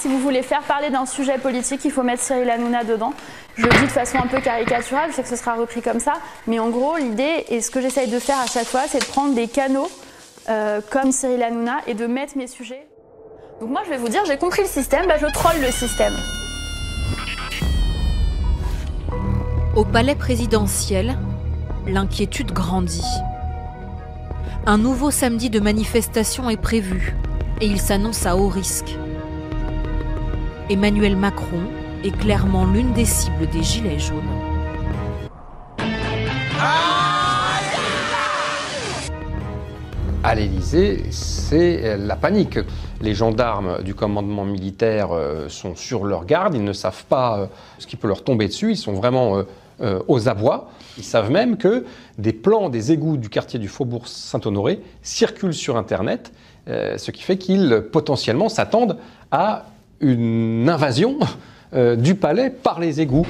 Si vous voulez faire parler d'un sujet politique, il faut mettre Cyril Hanouna dedans. Je le dis de façon un peu caricaturale, je sais que ce sera repris comme ça, mais en gros, l'idée, et ce que j'essaye de faire à chaque fois, c'est de prendre des canaux comme Cyril Hanouna et de mettre mes sujets. Donc moi, je vais vous dire, j'ai compris le système, je troll le système. Au palais présidentiel, l'inquiétude grandit. Un nouveau samedi de manifestation est prévu et il s'annonce à haut risque. Emmanuel Macron est clairement l'une des cibles des Gilets jaunes. À l'Élysée, c'est la panique. Les gendarmes du commandement militaire sont sur leur garde, ils ne savent pas ce qui peut leur tomber dessus, ils sont vraiment aux abois. Ils savent même que des plans des égouts du quartier du Faubourg Saint-Honoré circulent sur Internet, ce qui fait qu'ils potentiellement s'attendent à une invasion du palais par les égouts.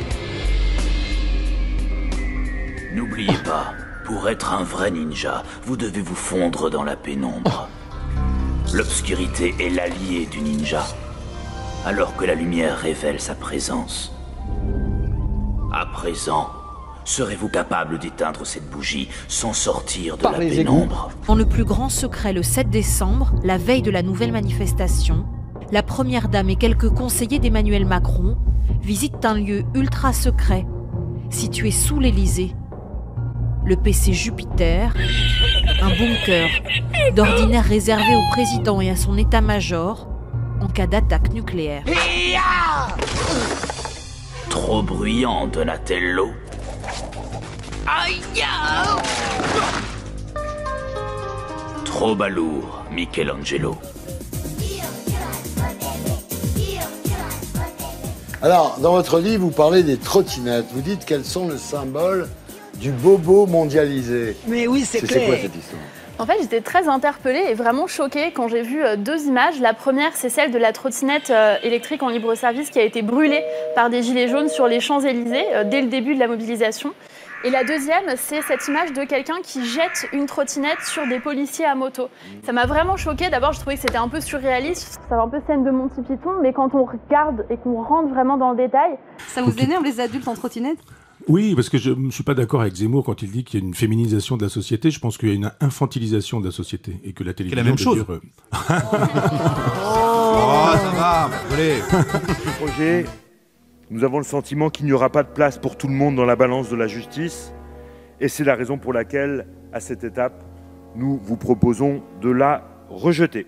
N'oubliez pas, pour être un vrai ninja, vous devez vous fondre dans la pénombre. L'obscurité est l'allié du ninja, alors que la lumière révèle sa présence. À présent, serez-vous capable d'éteindre cette bougie sans sortir de la pénombre? Dans le plus grand secret, le 7 décembre, la veille de la nouvelle manifestation, la première dame et quelques conseillers d'Emmanuel Macron visitent un lieu ultra secret, situé sous l'Élysée. Le PC Jupiter, un bunker d'ordinaire réservé au président et à son état-major en cas d'attaque nucléaire. Trop bruyant, Donatello. Trop balourd, Michelangelo. Alors, dans votre livre, vous parlez des trottinettes. Vous dites qu'elles sont le symbole du bobo mondialisé. Mais oui, c'est clair. C'est quoi cette histoire? En fait, j'étais très interpellée et vraiment choquée quand j'ai vu deux images. La première, c'est celle de la trottinette électrique en libre service qui a été brûlée par des gilets jaunes sur les Champs-Élysées dès le début de la mobilisation. Et la deuxième, c'est cette image de quelqu'un qui jette une trottinette sur des policiers à moto. Ça m'a vraiment choquée. D'abord, je trouvais que c'était un peu surréaliste, ça fait un peu scène de Monty Python, mais quand on regarde et qu'on rentre vraiment dans le détail... Ça vous énerve les adultes en trottinette ? Oui, parce que je ne suis pas d'accord avec Zemmour quand il dit qu'il y a une féminisation de la société. Je pense qu'il y a une infantilisation de la société et que la télévision... C'est la même chose. Oh, ça va, allez. Ce projet, nous avons le sentiment qu'il n'y aura pas de place pour tout le monde dans la balance de la justice. Et c'est la raison pour laquelle, à cette étape, nous vous proposons de la rejeter.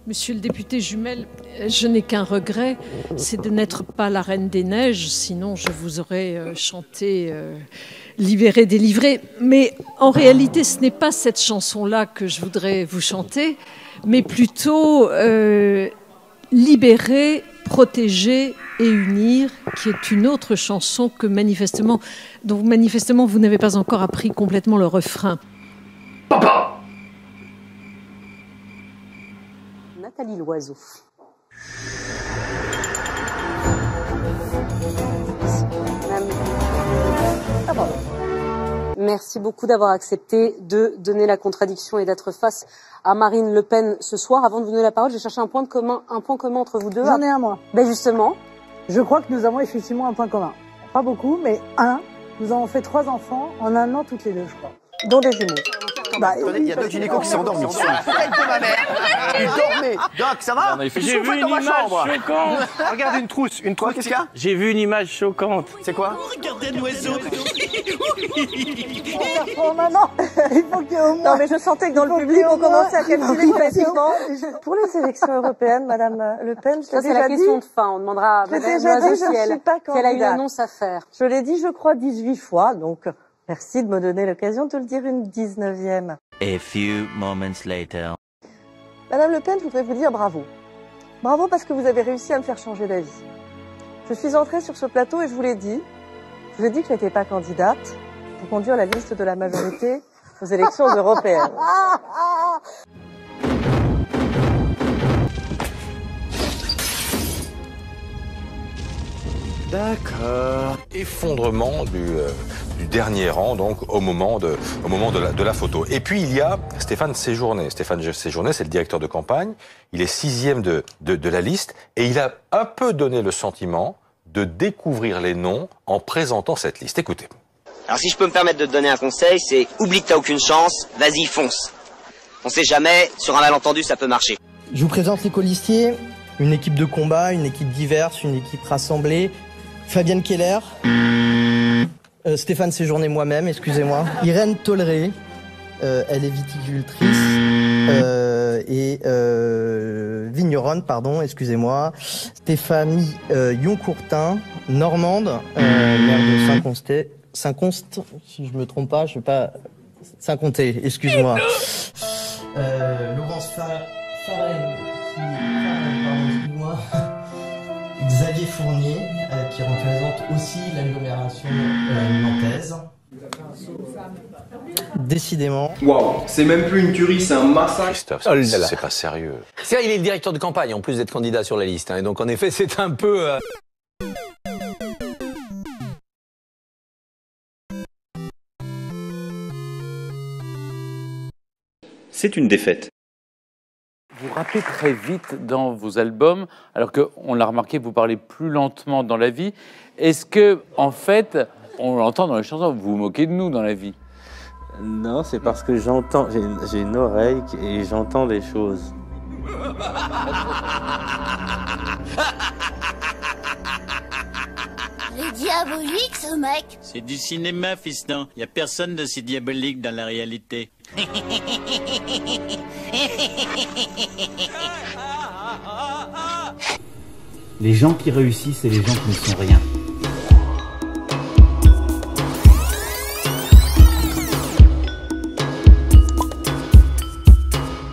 Monsieur le député Jumel, je n'ai qu'un regret, c'est de n'être pas la Reine des Neiges, sinon je vous aurais chanté Libéré, délivré. Mais en réalité, ce n'est pas cette chanson-là que je voudrais vous chanter, mais plutôt Libérer, protéger et unir, qui est une autre chanson que dont manifestement vous n'avez pas encore appris complètement le refrain. Papa! Nathalie Loiseau. Merci beaucoup d'avoir accepté de donner la contradiction et d'être face à Marine Le Pen ce soir. Avant de vous donner la parole, j'ai cherché un point commun entre vous deux. J'en ai un, moi. Ben justement. Je crois que nous avons effectivement un point commun. Pas beaucoup, mais un. Nous avons fait 3 enfants en 1 an toutes les deux, je crois. Dont des jumeaux. Il y a deux gynécos qui s'endorment sur la fenêtre de ma mère. Il dormait. Doc, ça va? J'ai vu une image choquante. Regarde une trousse. Une trousse, qu'est-ce qu'il y a? J'ai vu une image choquante. C'est quoi? Regardez un oiseau. Oh maman, il faut qu'il y ait au moins... Non mais je sentais que dans le public on commençait à calculer pratiquement. Pour les élections européennes, Madame Le Pen, ça c'est la question de fin. On demandera à Madame Loiseau si elle a une annonce à faire. Je l'ai dit, je crois, 18 fois, donc... Merci de me donner l'occasion de le dire une 19e. A few moments later. Madame Le Pen, je voudrais vous dire bravo. Bravo parce que vous avez réussi à me faire changer d'avis. Je suis entrée sur ce plateau et je vous l'ai dit. Je vous ai dit que je n'étais pas candidate pour conduire la liste de la majorité aux élections européennes. D'accord. Effondrement du dernier rang, donc au moment de la photo. Et puis il y a Stéphane Séjourné. Stéphane Séjourné, c'est le directeur de campagne. Il est 6e de la liste et il a un peu donné le sentiment de découvrir les noms en présentant cette liste. Écoutez. Alors si je peux me permettre de te donner un conseil, c'est oublie que t'as aucune chance, vas-y fonce. On sait jamais, sur un malentendu ça peut marcher. Je vous présente les colistiers, une équipe de combat, une équipe diverse, une équipe rassemblée. Fabienne Keller, Stéphane Séjourné moi-même, excusez-moi. Irène Tolleré, elle est viticultrice et vigneronne, pardon, excusez-moi. Stéphanie Yoncourtin, normande, maire de Saint-Conste, si je me trompe pas, je sais pas, Saint-Comté, excuse-moi. Laurence Farren, excuse-moi. Xavier Fournier, qui représente aussi l'agglomération nantaise. Décidément. Waouh, c'est même plus une tuerie, c'est un massacre. Christophe, c'est pas sérieux. C'est vrai, il est le directeur de campagne, en plus d'être candidat sur la liste. Hein, et donc, en effet, c'est un peu... C'est une défaite. Vous rappez très vite dans vos albums, alors qu'on l'a remarqué, vous parlez plus lentement dans la vie. Est-ce que, en fait, on l'entend dans les chansons, vous vous moquez de nous dans la vie? Non, c'est parce que j'entends, j'ai une oreille et j'entends des choses. Il est diabolique, ce mec. C'est du cinéma, fiston. Il n'y a personne de si diabolique dans la réalité. Les gens qui réussissent et les gens qui ne sont rien.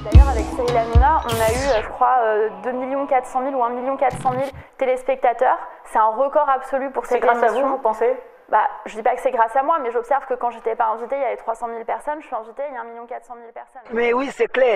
D'ailleurs, avec Cyril Hanouna, on a eu, je crois, 2 400 000 ou 1 400 000 téléspectateurs. C'est un record absolu pour cette émission. C'est grâce à vous, vous pensez? Bah, je dis pas que c'est grâce à moi, mais j'observe que quand j'étais pas invitée, il y avait 300 000 personnes. Je suis invitée, il y a 1 400 000 personnes. Mais oui, c'est clair.